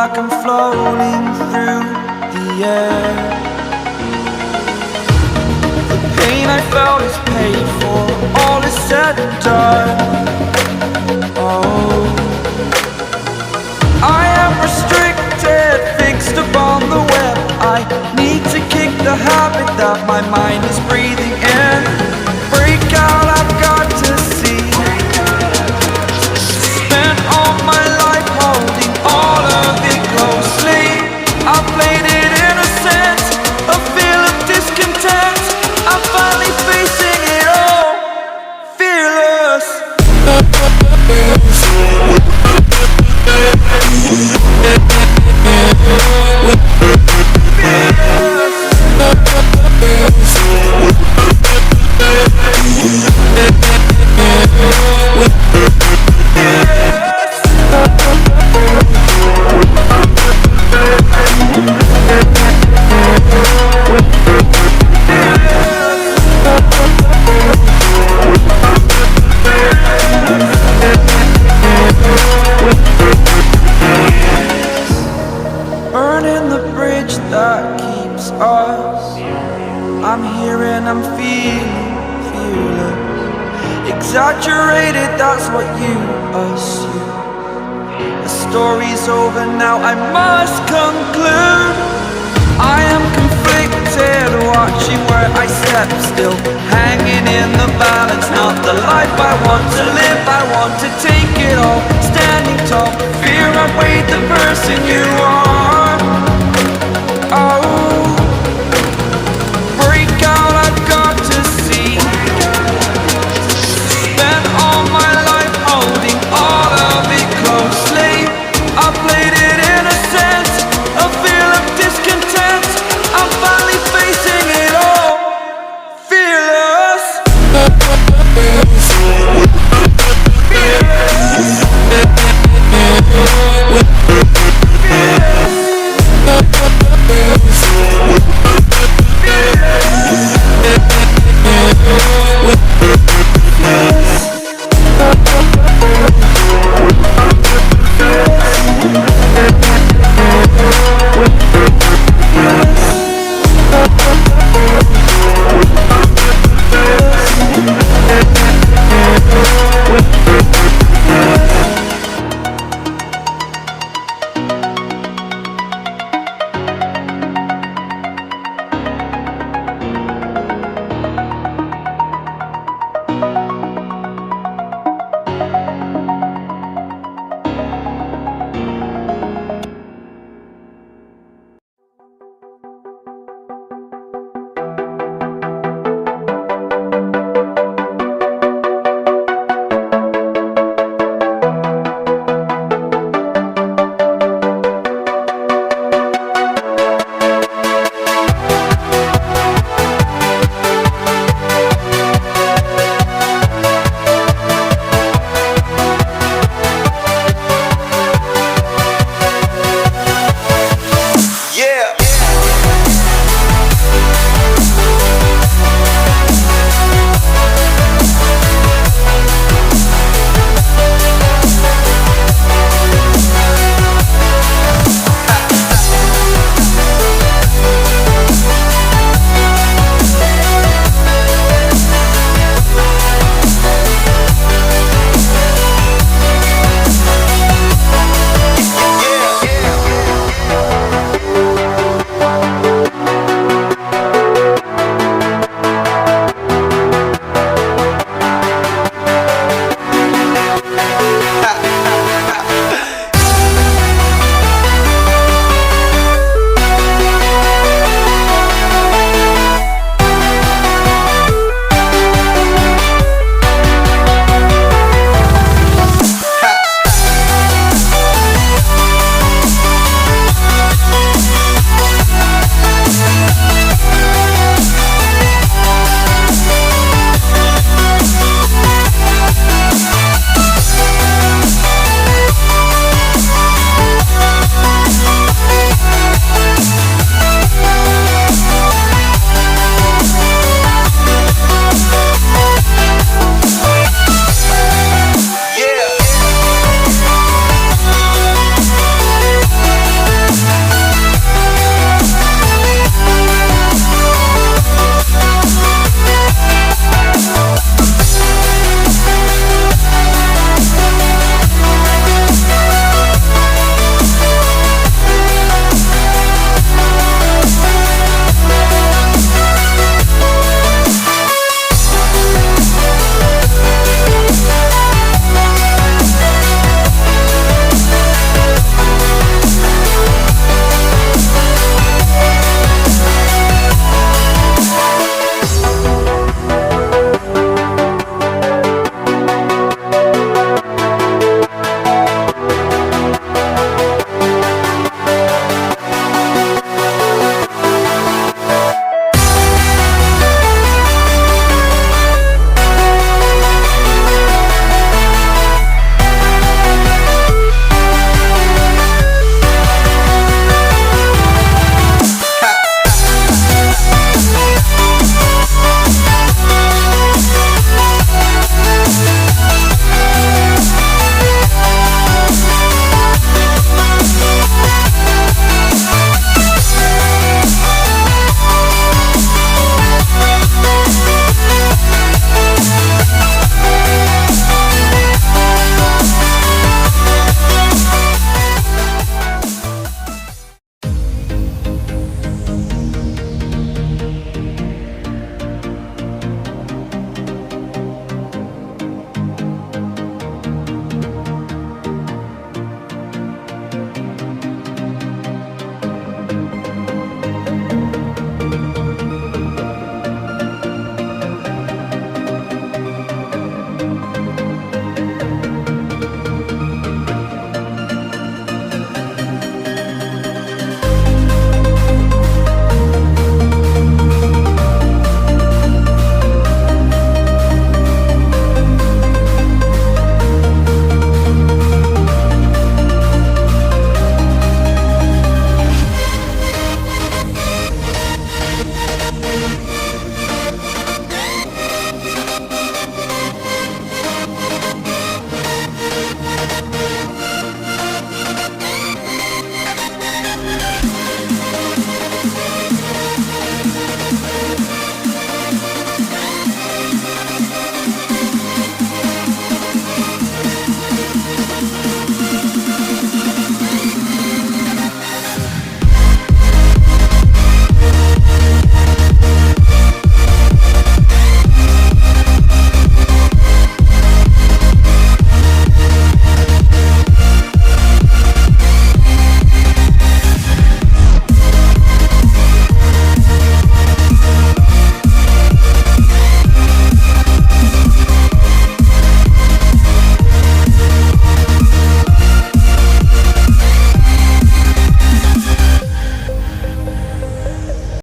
like I'm floating through the air. The pain I felt is paid for, all is said and done. Oh, I am restricted, fixed upon the web. I need to kick the habit that my mind is breathing in. Break out, I've got to see. Spent all my life holding all of it closely. I played it innocent, a feel of discontent. I'm finally facing it all, fearless. Burning the bridge that keeps us. I'm here and I'm feeling fearless. Exaggerated, that's what you assume. The story's over now, I must conclude. I am conflicted, watching where I step still, hanging in the balance. Not the life I want to live, I want to take it all. Standing tall, fear outweighed the person you are. Oh, break out, I've got to see. Spent all my life holding all of it closely. I played it innocent, a feel of discontent. I'm finally facing it all, fearless. Fearless.